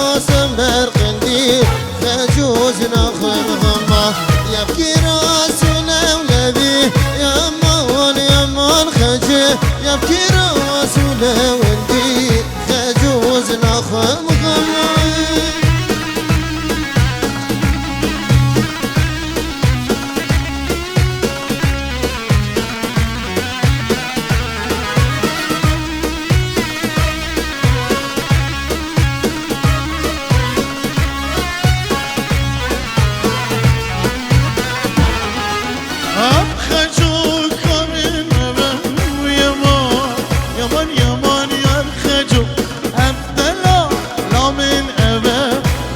راسم برقندي خجوز نخم غمه يبكي راسنا ولبي يمان خجي يبكي راسنا ولدي خجوز نخم غمه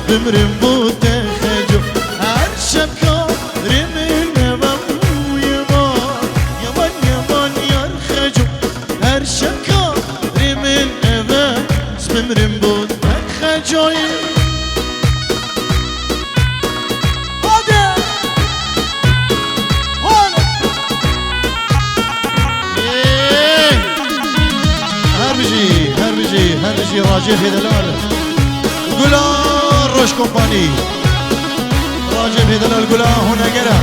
بمرم بوده خجو هر شب کاری من نبم یمان یار خجو هر شب کاری من نبم بمرم بوده خجوی هر بجي راجع في دلال قولان روش كومباني راجع في دلال قولان هنا قرا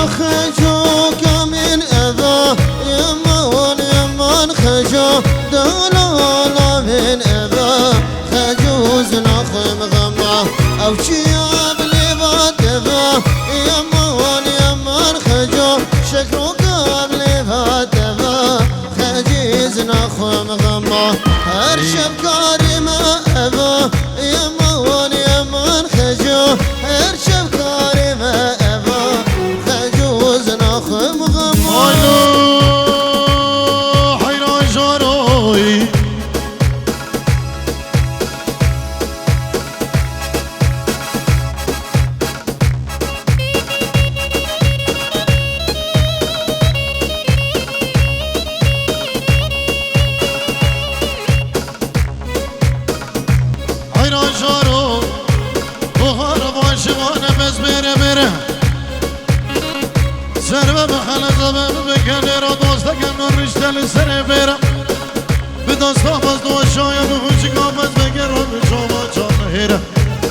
خجوك من أذى يمان خجو دلالا من أذى خجوز نخم غمه أو شياب لبات أذى يمان خجو شكروك لبات أذى خجيز نخم غمه هر شب كاري ما أذى يمان خجو هر شب كاري ما أذى خجوز نخم غمه حيران جاروي جارو بخار باشوانه بس بره سربه بخلصه بکنه را دوسته کنه رشته لسره بره به دسته بس دو شاید و خوشگاه بس بگه رو به شما جان هیره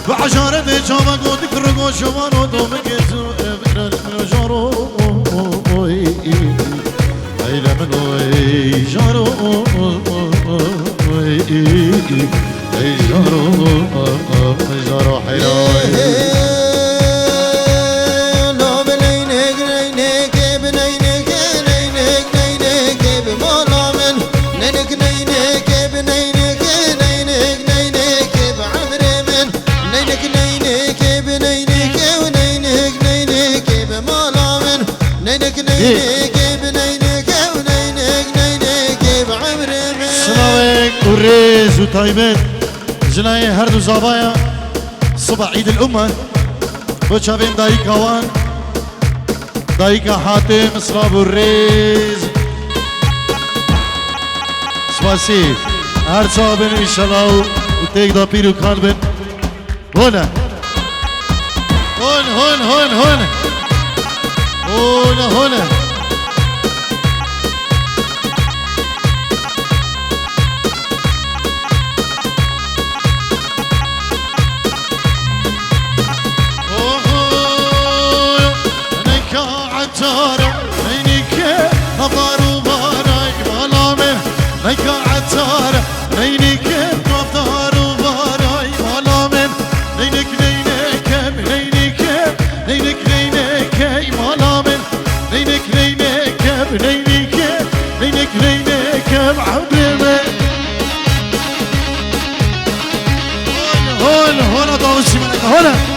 و عشاره ده چاوه گودی کرگو شما رو دو بگه تو ابرل جارو ایله منو جارو ای جارو حیرای لو بنينك نينك بنينك نينك نينك بمولا من نينك نينك بنينك نينك نينك بعمر من نينك نينك بنينك ونينك نينك بمولا من نينك نينك بنينك ونينك نينك بعمر من سلامك وريز وطيبت جناي هردو زابايا صبح عيد الأمة وشافين دايكا وان دايكا حاتم صراب الريز سواسي هر صابن إن شاء الله وتيك دا بيرو كالبن هنا هنا نيكا عتارة نينك مطار وباراي مالامن نينك نينك نينك نينك نينك مالامن نينك نينك نينك نينك نينك معبرمن هون ضوشي منك هون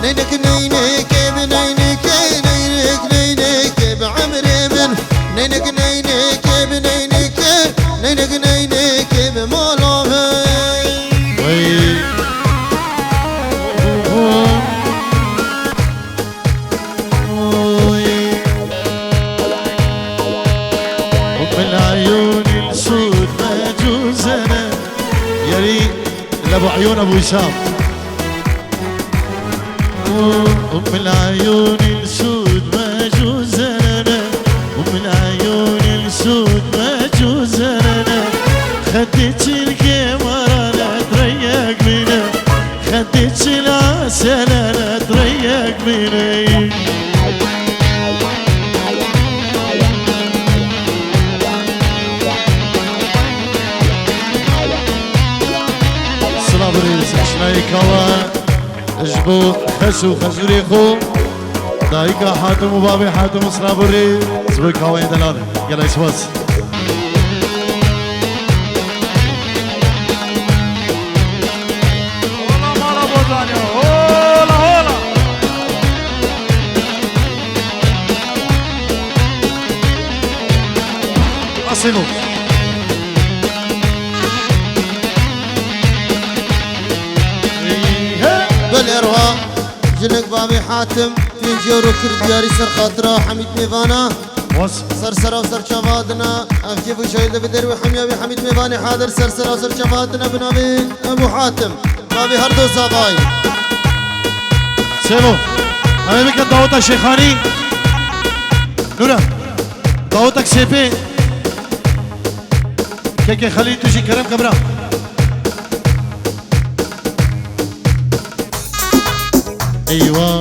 نينك نينك بنينك نينك نينك بعمر من نينك نينك عيون ابو هشام ام العيون السود مجوز انا ام العيون السود مجوز انا خديت القمر انا تريق بينا خديت العسل انا تريق بينا صلابري شناي كوا اجبو خسو خزوري خو دايكا حاتم وبابي حاتم صلابري زبوي كوا يدلال يلا يسواس أصلوا بالإرواء جنك بابي حاتم في جورو كردياري سر خاطرة حميد ميفانا سرسرة وسر شفاتنا أفجيب وشايد بدر وحميابي حميد ميفاني حاضر سرسرة وسر شفاتنا بنابي أبو حاتم بابي هردو صاباي سيبو أنا بك دعوتك شيخاني نورا دعوتك سيبي كيكي خليل تجي كرم كبرا ايوه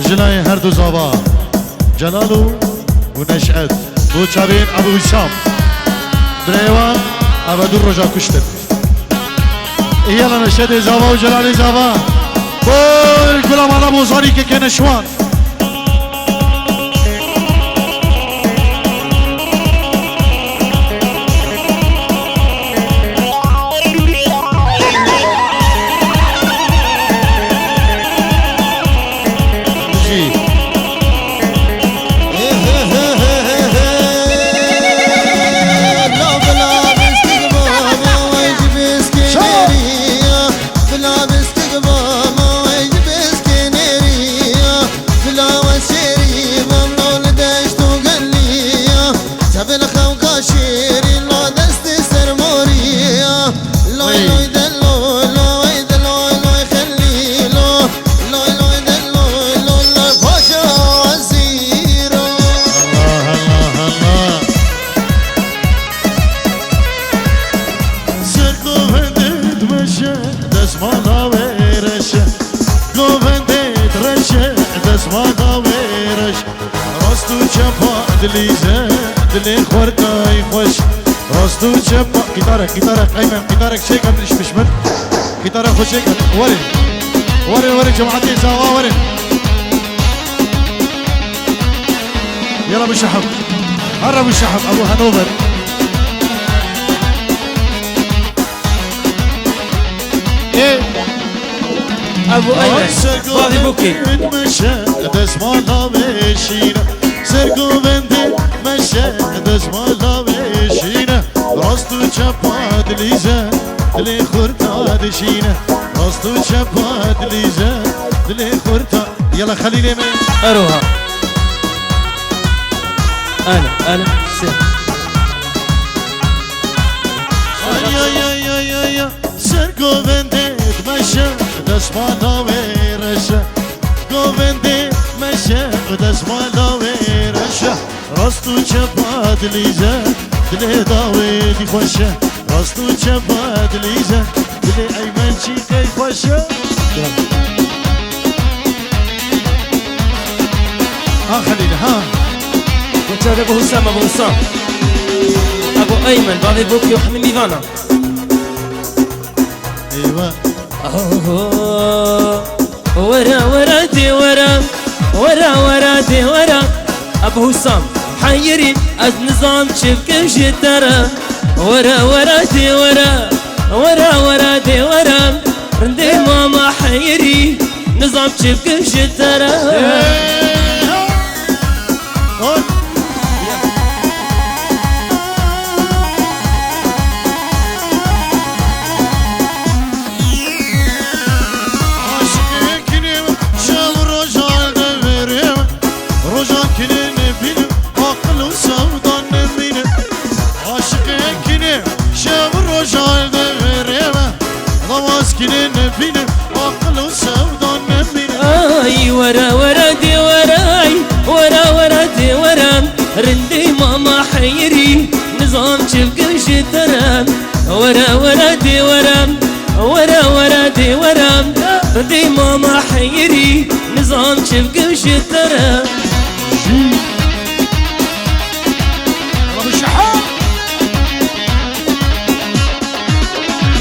جناي هردو زابا جلالو ونشأت بو چابين ابو هشام دريوان ابدو رجا كشتر يلا نشأت زابا وجلالي زابا بول كلام على بوزاري كنشوان دلي خورتاي خوش راستو شبا كيتارك ايمن كيتارك شيء قبل مش مشمل كيتارك خوش شيء وري جماعتي زاوا وري يلا بالشحب هرب الشحب ابو هانوفر ايه ابو ايمن فاضي بوكي سرقو بندي مشى دزمالا بيشينا راستو چپاد لیزه دلی خورتا دشينا راستو چپاد لیزه دلی خورتا يلا خليلي من اروها انا سر يا سرقو بندي مشى دزمالا بيرشا گووندی مشه دزمالا ویرشه راستو چپاد لیزه دل داویدی خوشه راستو چپاد لیزه دل ایمن چیقی خوشه خليل ها وتشاد ابو هسام ابو ايمن بابي بوكي وحمي ميفانا ايوه ورا دي ورا ابو هسام حيري از نظام شبك جترا ورا دي ورا رندي ماما حيري نظام شبك جترا نبينه عقل وسودان نبينه اي ورا ورا دي وراي ورا ورا دي ورا رندي ماما حيري نظام شبك شترم ورا ورا دي ورا ورا ورا دي ورا رندي ماما حيري نظام شبك شترم ابو الشحات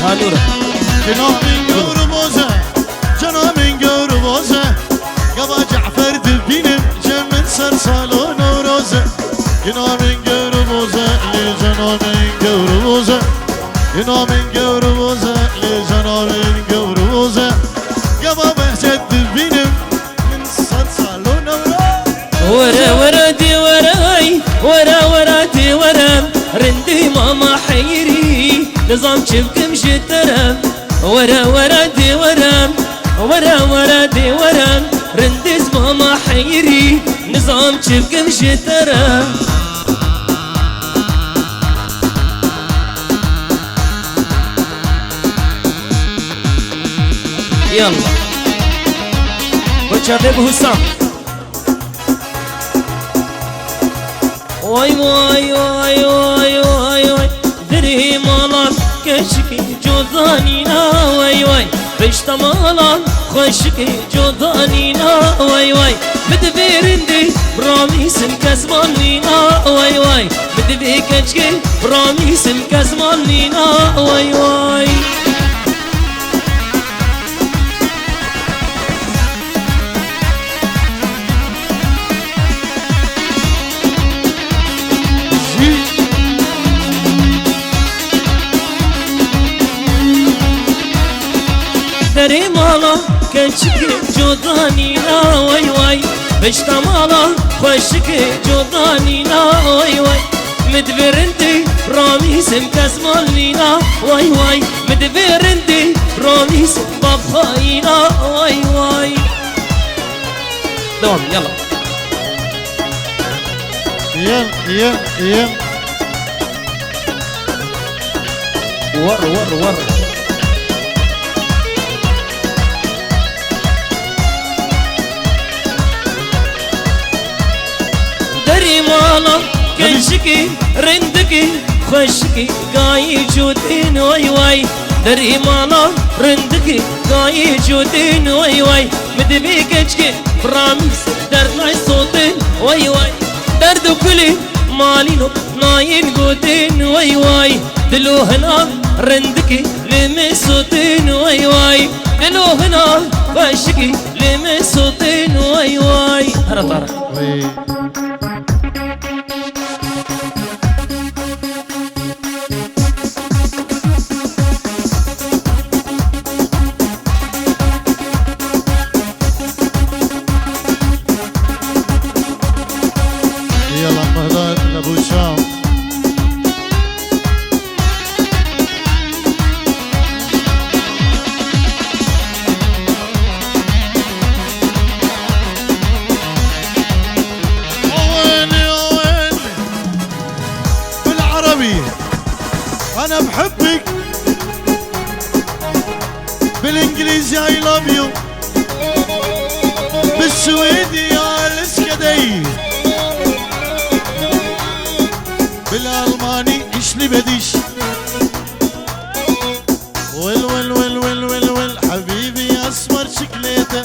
هانورة جنامين قور بوزه جنامين قور بوزه قبا جعفر دبينم جمن سر صالون وروزه جنامين قور بوزه لجنامين قور بوزه جنامين قور بوزه لجنامين قور بوزه قبا بهجت دبينم من سر صالون وروزه ورا ورا دي وراي ورا ورا دي ورا رندي ماما حيري نظام شبك مشترم ورا ورا دي ورا ورا ورا دي ورا رندز ماما حيري نظام شبك مشترم يلا وشافي ابو حسام واي واي واي واي واي واي دري مالان كشكي جودانينا واي واي بشتا مالان خشكي جودانينا واي واي مدبيرندي براميس الكزمانينا واي واي مدبي كشكي براميس الكزمانينا واي واي دري مالا كشكي جودانينا واي واي بشتا مالا خشكي جودانينا واي واي مدبرنتي راميس مكزمالينا واي واي مدبرنتي راميس باب خاينا واي واي دوام يلا يلا ور دري مالا كنشكي رندكي خشكي قاي جودين واي واي دري مالا رندكي قاي جودين واي واي مدبي كشكي برامس درد ناي صوتين واي واي درد كلي مالينو ناين قوتين واي واي دلو هنا رندكي لمي صوتين واي واي دلو هنا خشكي لمي صوتين واي واي هلا طارق يلا مهدات لابو شام وين بالعربي انا بحبك بالانجليزي اي لاف يو بالسويدي يا الاسكدي بالالماني ايش لي بديش ويل حبيبي اسمر شكليته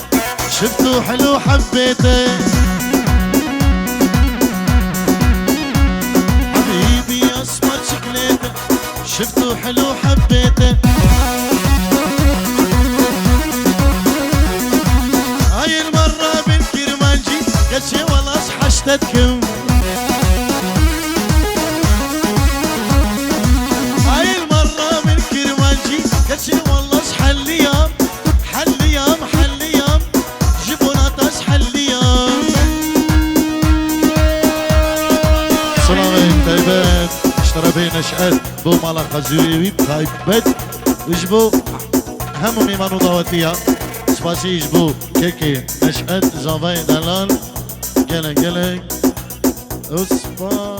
شفته حلو حبيته حبيبي اسمر شكليته شفته حلو حبيته هاي المرة بالكرمانجي قد شي والله اصحشتكم قلت والله حل يوم جيبونا حل يوم سلامين طيبات اشترى بين اشقاد بو مالا خزويوي بخايبت اجبو همو ميمانو ضواتيا سباسي اجبو كيكي اشقاد زافاي دلال قلق اصبر